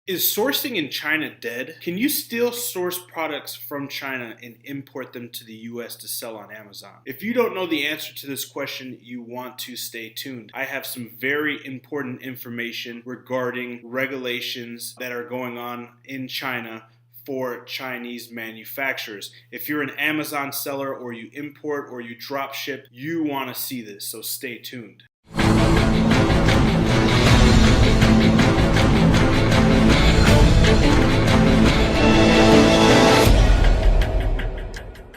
Is sourcing in China dead? Can you still source products from China and import them to the US to sell on Amazon? If you don't know the answer to this question, you want to stay tuned. I have some very important information regarding regulations that are going on in China for Chinese manufacturers. If you're an Amazon seller or you import or you drop ship, you want to see this, so stay tuned.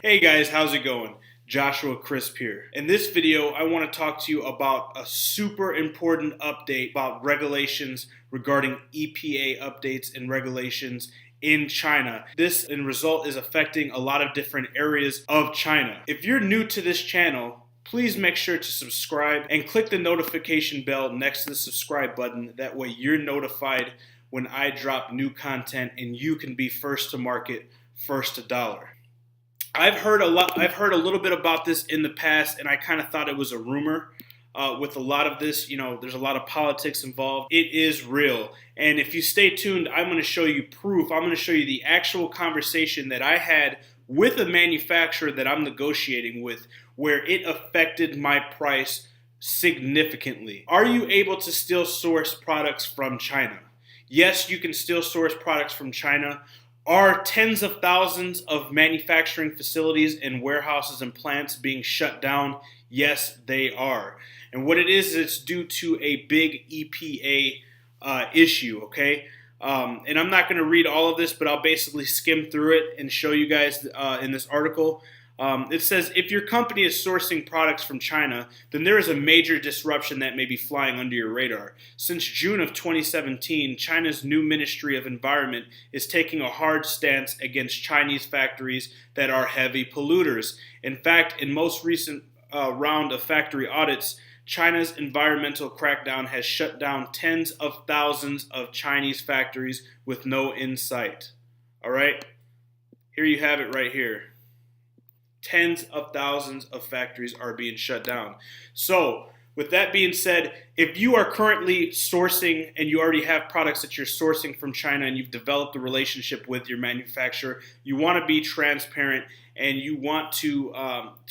Hey guys, how's it going? Joshua Crisp here. In this video, I want to talk to you about a super important update about regulations regarding EPA updates and regulations in China. This, in result, is affecting a lot of different areas of China. If you're new to this channel, please make sure to subscribe and click the notification bell next to the subscribe button. That way you're notified when I drop new content and you can be first to market, first to dollar. I've heard a little bit about this in the past, and I kind of thought it was a rumor. With a lot of this, there's a lot of politics involved. It is real. And if you stay tuned, I'm going to show you proof. I'm going to show you the actual conversation that I had with a manufacturer that I'm negotiating with, where it affected my price significantly. Are you able to still source products from China? Yes, you can still source products from China. Are tens of thousands of manufacturing facilities and warehouses and plants being shut down? Yes, they are. And what it is it's due to a big EPA issue, okay? And I'm not going to read all of this, but I'll basically skim through it and show you guys in this article. It says, if your company is sourcing products from China, then there is a major disruption that may be flying under your radar. Since June of 2017, China's new Ministry of Environment is taking a hard stance against Chinese factories that are heavy polluters. In fact, in most recent round of factory audits, China's environmental crackdown has shut down tens of thousands of Chinese factories with no insight. All right? Here you have it right here. Tens of thousands of factories are being shut down. So, with that being said, if you are currently sourcing and you already have products that you're sourcing from China and you've developed a relationship with your manufacturer, you want to be transparent and you want to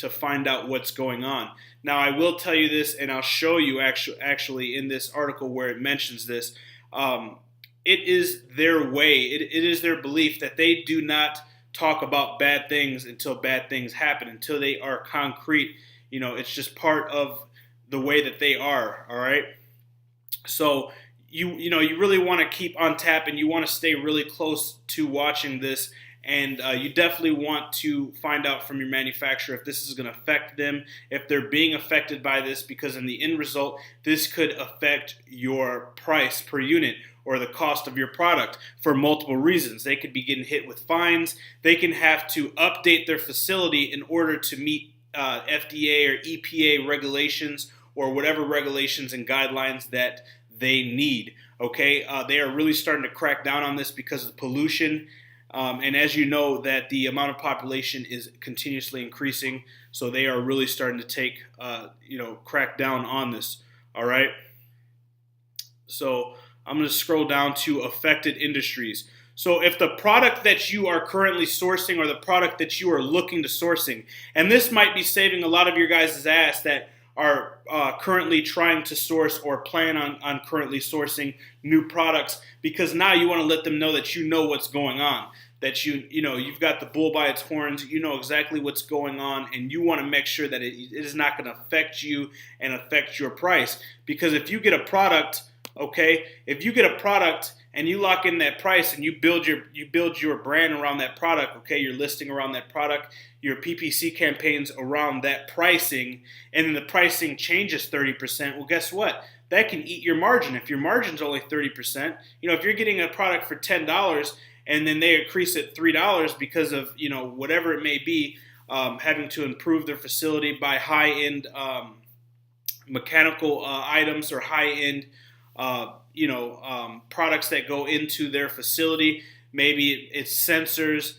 find out what's going on. Now, I will tell you this, and I'll show you actually in this article where it mentions this. It is their way, it is their belief that they do not talk about bad things until bad things happen, until they are concrete. It's just part of the way that they are, all right? So you really want to keep on tap and you want to stay really close to watching this, and you definitely want to find out from your manufacturer if this is going to affect them, if they're being affected by this, because in the end result, this could affect your price per unit or the cost of your product for multiple reasons. They could be getting hit with fines. They can have to update their facility in order to meet FDA or EPA regulations or whatever regulations and guidelines that they need. Okay, they are really starting to crack down on this because of pollution. And as you know, that the amount of population is continuously increasing, so they are really starting to take, crack down on this. All right. So I'm going to scroll down to affected industries. So if the product that you are currently sourcing or the product that you are looking to sourcing, and this might be saving a lot of your guys' ass that are currently trying to source or plan on currently sourcing new products, because now you want to let them know that you know what's going on, that you've got the bull by its horns, you know exactly what's going on, and you want to make sure that it is not going to affect you and affect your price. Because if you get a product, okay, if you get a product and you lock in that price and you build your brand around that product, okay, your listing around that product, your PPC campaigns around that pricing, and then the pricing changes 30%, well, guess what? That can eat your margin. If your margin's only 30%, if you're getting a product for $10 and then they increase it $3 because of, whatever it may be, having to improve their facility by high-end mechanical items or high-end products that go into their facility. Maybe it's sensors,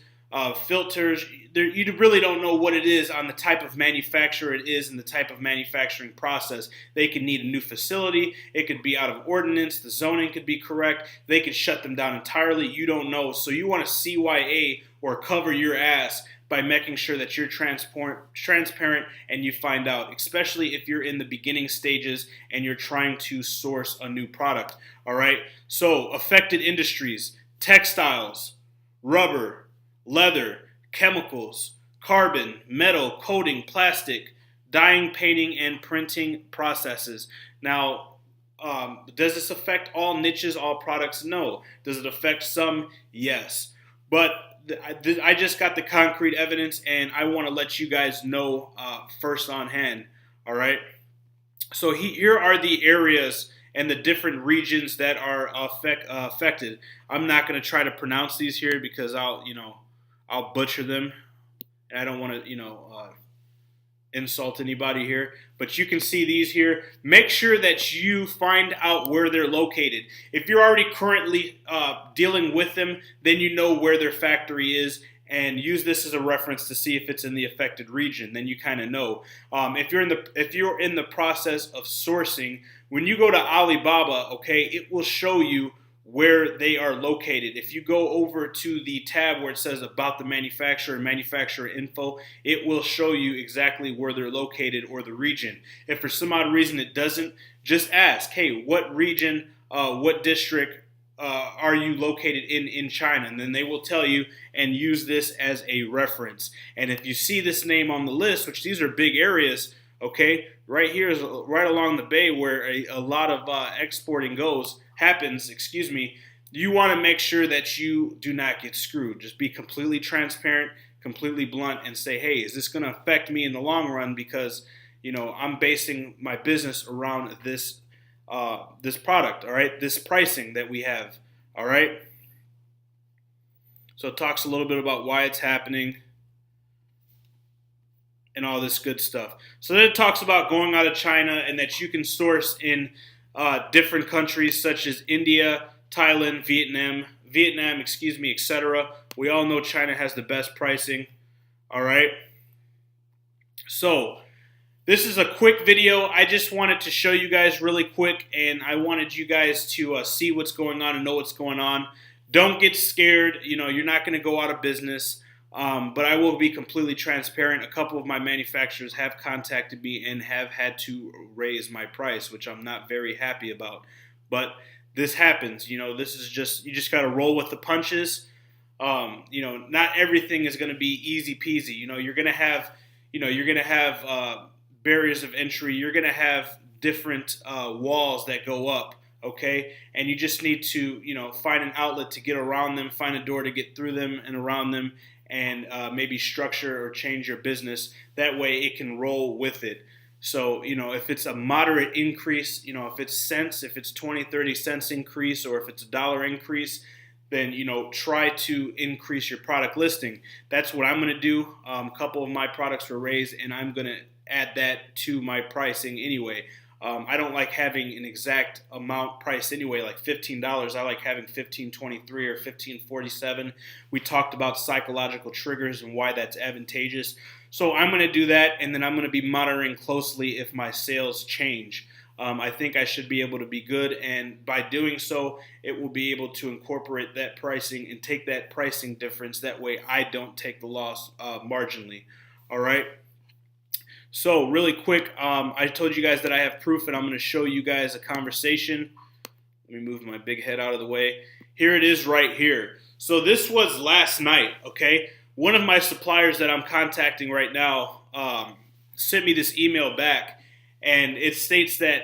filters. You really don't know what it is on the type of manufacturer it is and the type of manufacturing process. They could need a new facility. It could be out of ordinance. The zoning could be correct. They could shut them down entirely. You don't know. So you want to CYA or cover your ass by making sure that you're transparent and you find out, especially if you're in the beginning stages and you're trying to source a new product. All right. So affected industries: textiles, rubber, leather, chemicals, carbon, metal, coating, plastic, dyeing, painting, and printing processes. Now, does this affect all niches, all products? No. Does it affect some? Yes. But I just got the concrete evidence, and I want to let you guys know first on hand. All right. So here are the areas and the different regions that are affected. I'm not going to try to pronounce these here because I'll butcher them, and I don't want to, insult anybody here. But you can see these here. Make sure that you find out where they're located. If you're already currently dealing with them, then you know where their factory is, and use this as a reference to see if it's in the affected region. Then you kind of know. If you're in the process of sourcing, when you go to Alibaba, okay, it will show you where they are located. If you go over to the tab where it says about the manufacturer and manufacturer info, it will show you exactly where they're located or the region. If for some odd reason it doesn't, just ask, hey, what region, what district are you located in China? And then they will tell you, and use this as a reference. And if you see this name on the list, which these are big areas, okay, right here is right along the bay where a lot of exporting happens, you want to make sure that you do not get screwed. Just be completely transparent, completely blunt, and say, hey, is this going to affect me in the long run? Because, I'm basing my business around this product, all right, this pricing that we have, all right? So it talks a little bit about why it's happening and all this good stuff. So then it talks about going out of China and that you can source in different countries such as India, Thailand, Vietnam, etc. We all know China has the best pricing. All right. So this is a quick video. I just wanted to show you guys really quick, and I wanted you guys to see what's going on and know what's going on. Don't get scared. You're not going to go out of business. But I will be completely transparent. A couple of my manufacturers have contacted me and have had to raise my price, which I'm not very happy about. But this happens. This is you just got to roll with the punches. Not everything is going to be easy peasy. You're going to have barriers of entry. You're going to have different walls that go up. Okay, and you just need to, find an outlet to get around them, find a door to get through them and around them, and maybe structure or change your business. That way it can roll with it. So, if it's a moderate increase, if it's cents, if it's 20, 30 cents increase, or if it's $1 increase, then, try to increase your product listing. That's what I'm going to do. A couple of my products were raised, and I'm going to add that to my pricing anyway. I don't like having an exact amount price anyway, like $15. I like having $15.23 or $15.47. We talked about psychological triggers and why that's advantageous. So I'm going to do that, and then I'm going to be monitoring closely if my sales change. I think I should be able to be good, and by doing so, it will be able to incorporate that pricing and take that pricing difference. That way I don't take the loss marginally. All right? So really quick, I told you guys that I have proof, and I'm going to show you guys a conversation. Let me move my big head out of the way. Here it is right here. So this was last night, okay? One of my suppliers that I'm contacting right now sent me this email back, and it states that,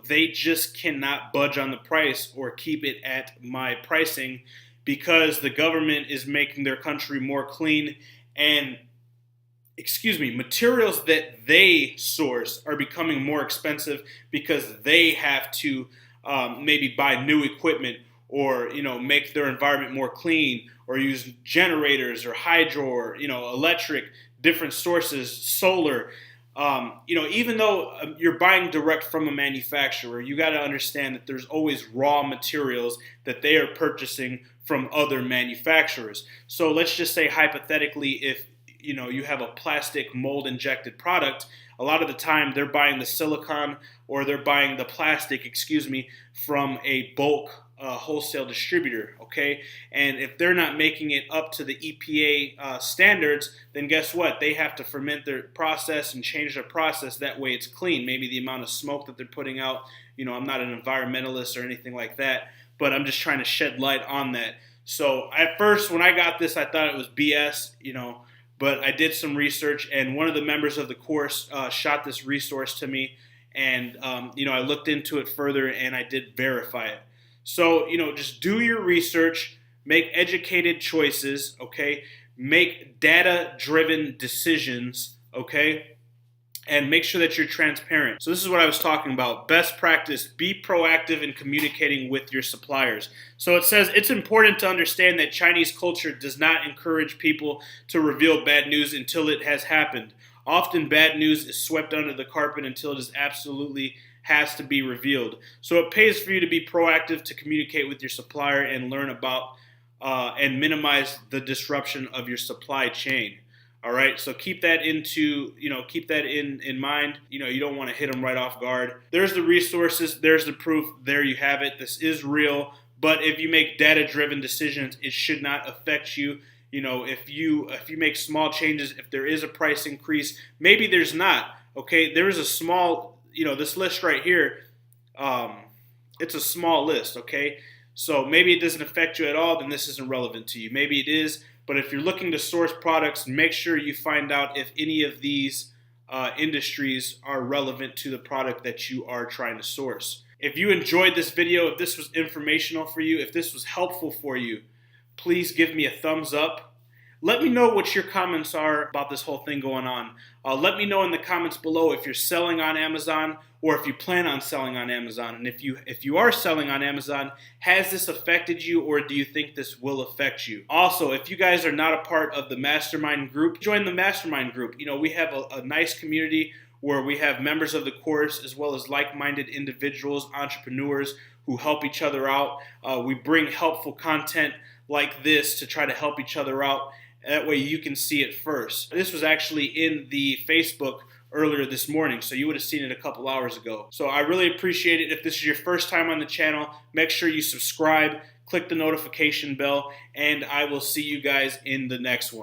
they just cannot budge on the price or keep it at my pricing because the government is making their country more clean, and materials that they source are becoming more expensive because they have to maybe buy new equipment or, make their environment more clean or use generators or hydro or, electric, different sources, solar. Even though you're buying direct from a manufacturer, you got to understand that there's always raw materials that they are purchasing from other manufacturers. So let's just say hypothetically, if you have a plastic mold injected product, a lot of the time they're buying the silicone or they're buying the plastic, from a bulk wholesale distributor, okay? And if they're not making it up to the EPA standards, then guess what? They have to ferment their process and change their process. That way it's clean. Maybe the amount of smoke that they're putting out, I'm not an environmentalist or anything like that, but I'm just trying to shed light on that. So at first, when I got this, I thought it was BS, but I did some research, and one of the members of the course shot this resource to me, and I looked into it further, and I did verify it. So, just do your research, make educated choices, okay? Make data-driven decisions, okay? And make sure that you're transparent. So this is what I was talking about. Best practice, be proactive in communicating with your suppliers. So it says it's important to understand that Chinese culture does not encourage people to reveal bad news until it has happened. Often bad news is swept under the carpet until it is absolutely has to be revealed. So it pays for you to be proactive to communicate with your supplier and learn about and minimize the disruption of your supply chain. All right, so keep that in mind. You don't want to hit them right off guard. There's the resources, there's the proof, there you have it. This is real, but if you make data-driven decisions, it should not affect you. If you make small changes, if there is a price increase, maybe there's not. Okay, there is a small, this list right here, it's a small list, okay? So maybe it doesn't affect you at all, then this isn't relevant to you. Maybe it is, but if you're looking to source products, make sure you find out if any of these industries are relevant to the product that you are trying to source. If you enjoyed this video, if this was informational for you, if this was helpful for you, please give me a thumbs up. Let me know what your comments are about this whole thing going on. Let me know in the comments below if you're selling on Amazon or if you plan on selling on Amazon. And if you are selling on Amazon, has this affected you or do you think this will affect you? Also, if you guys are not a part of the mastermind group, join the mastermind group. We have a nice community where we have members of the course as well as like-minded individuals, entrepreneurs who help each other out. We bring helpful content like this to try to help each other out. That way you can see it first. This was actually in the Facebook earlier this morning, so you would have seen it a couple hours ago. So I really appreciate it. If this is your first time on the channel, make sure you subscribe, click the notification bell, and I will see you guys in the next one.